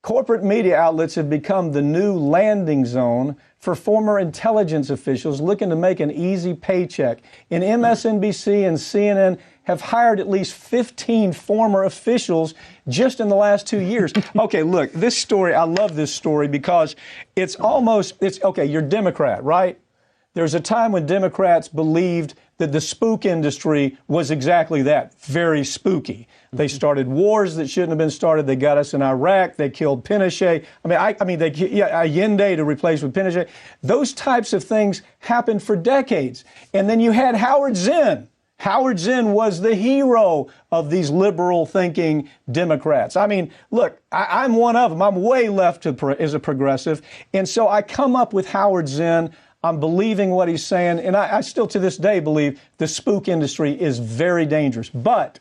Corporate media outlets have become the new landing zone for former intelligence officials looking to make an easy paycheck. And MSNBC and CNN have hired at least 15 former officials just in the last 2 years. Okay, look, this story, I love this story because it's okay, you're Democrat, right? There's a time when Democrats believed that the spook industry was exactly that, very spooky. They started wars that shouldn't have been started. They got us in Iraq. They killed Pinochet. Allende to replace with Pinochet. Those types of things happened for decades. And then you had Howard Zinn. Howard Zinn was the hero of these liberal-thinking Democrats. I mean, look, I'm one of them. I'm way left as a progressive. And so I come up with Howard Zinn. I'm believing what he's saying. And I still to this day believe the spook industry is very dangerous. But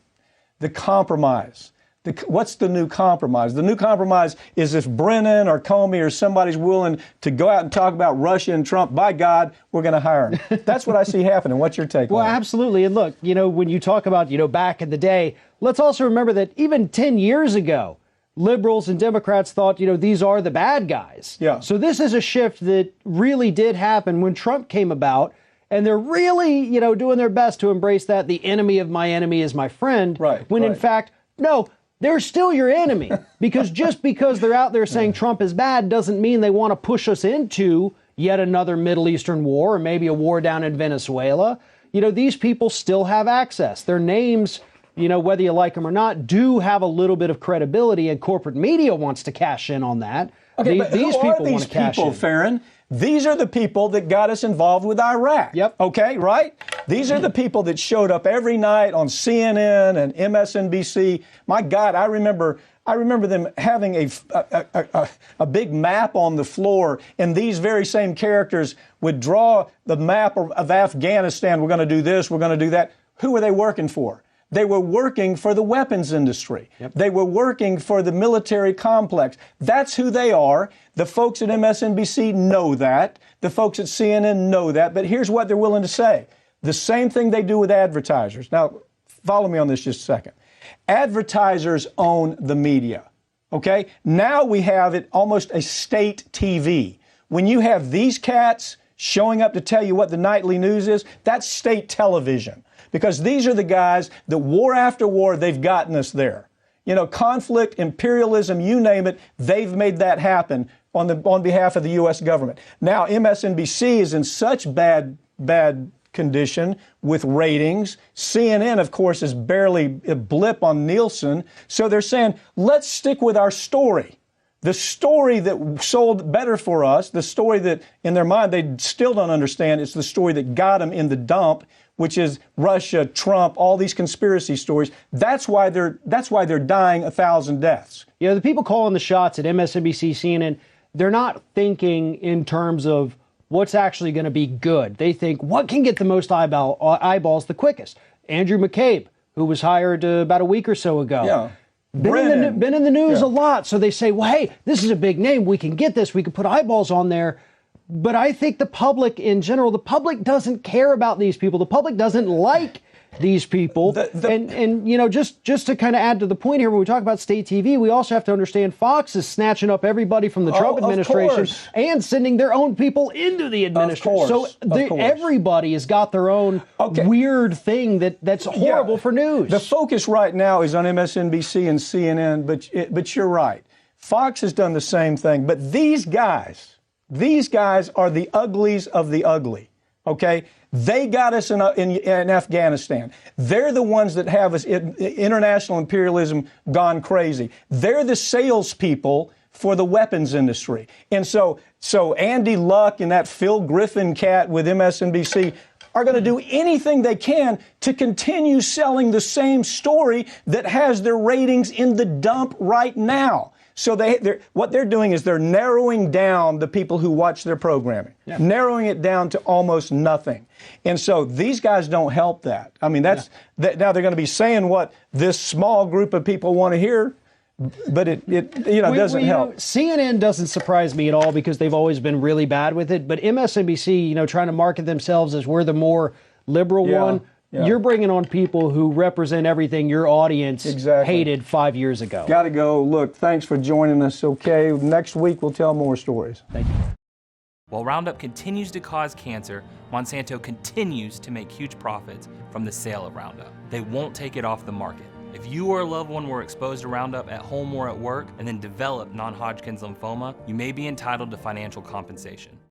the compromise. What's the new compromise? The new compromise is if Brennan or Comey or somebody's willing to go out and talk about Russia and Trump, by God, we're going to hire him. That's what I see happening. What's your take on it? Well, absolutely. And look, when you talk about, back in the day, let's also remember that even 10 years ago, liberals and Democrats thought, these are the bad guys. Yeah. So this is a shift that really did happen when Trump came about. And they're really, doing their best to embrace that the enemy of my enemy is my friend. Right. When in fact, no, they're still your enemy. Because just because they're out there saying Trump is bad doesn't mean they want to push us into yet another Middle Eastern war or maybe a war down in Venezuela. These people still have access. Their names, whether you like them or not, do have a little bit of credibility, and corporate media wants to cash in on that. Okay, but these who people are want to cash in. Farron? These are the people that got us involved with Iraq. Yep. Okay, right? These are the people that showed up every night on CNN and MSNBC. My God, I remember them having a big map on the floor, and these very same characters would draw the map of Afghanistan. We're going to do this, we're going to do that. Who were they working for? They were working for the weapons industry. Yep. They were working for the military complex. That's who they are. The folks at MSNBC know that. The folks at CNN know that. But here's what they're willing to say. The same thing they do with advertisers. Now, follow me on this just a second. Advertisers own the media. Okay? Now we have it almost a state TV. When you have these cats showing up to tell you what the nightly news is, that's state television. Because these are the guys that war after war, they've gotten us there. Conflict, imperialism, you name it, they've made that happen on behalf of the U.S. government. Now, MSNBC is in such bad condition with ratings. CNN, of course, is barely a blip on Nielsen. So they're saying, let's stick with our story. The story that sold better for us, the story that in their mind they still don't understand, it's the story that got them in the dump, which is Russia, Trump, all these conspiracy stories. That's why they're dying 1,000 deaths. The people calling the shots at MSNBC, CNN, they're not thinking in terms of what's actually going to be good. They think what can get the most eyeballs the quickest. Andrew McCabe, who was hired about a week or so ago. Yeah. Been in the news a lot. So they say, well, hey, this is a big name. We can get this. We can put eyeballs on there. But I think the public in general, the public doesn't care about these people. The public doesn't like these people. Just to kind of add to the point here, when we talk about state TV, we also have to understand Fox is snatching up everybody from the Trump administration and sending their own people into the administration. So everybody has got their own weird thing that's horrible for news. The focus right now is on MSNBC and CNN, but you're right. Fox has done the same thing. But these guys are the uglies of the ugly, okay? They got us in Afghanistan. They're the ones that have us international imperialism gone crazy. They're the salespeople for the weapons industry. And so Andy Luck and that Phil Griffin cat with MSNBC are going to do anything they can to continue selling the same story that has their ratings in the dump right now. So what they're doing is they're narrowing down the people who watch their programming, narrowing it down to almost nothing. And so these guys don't help that. I mean, now they're going to be saying what this small group of people want to hear, but it doesn't help. CNN doesn't surprise me at all because they've always been really bad with it. But MSNBC, trying to market themselves as we're the more liberal one, You're bringing on people who represent everything your audience hated 5 years ago. Got to go. Look, thanks for joining us, okay? Next week, we'll tell more stories. Thank you. While Roundup continues to cause cancer, Monsanto continues to make huge profits from the sale of Roundup. They won't take it off the market. If you or a loved one were exposed to Roundup at home or at work and then developed non-Hodgkin's lymphoma, you may be entitled to financial compensation.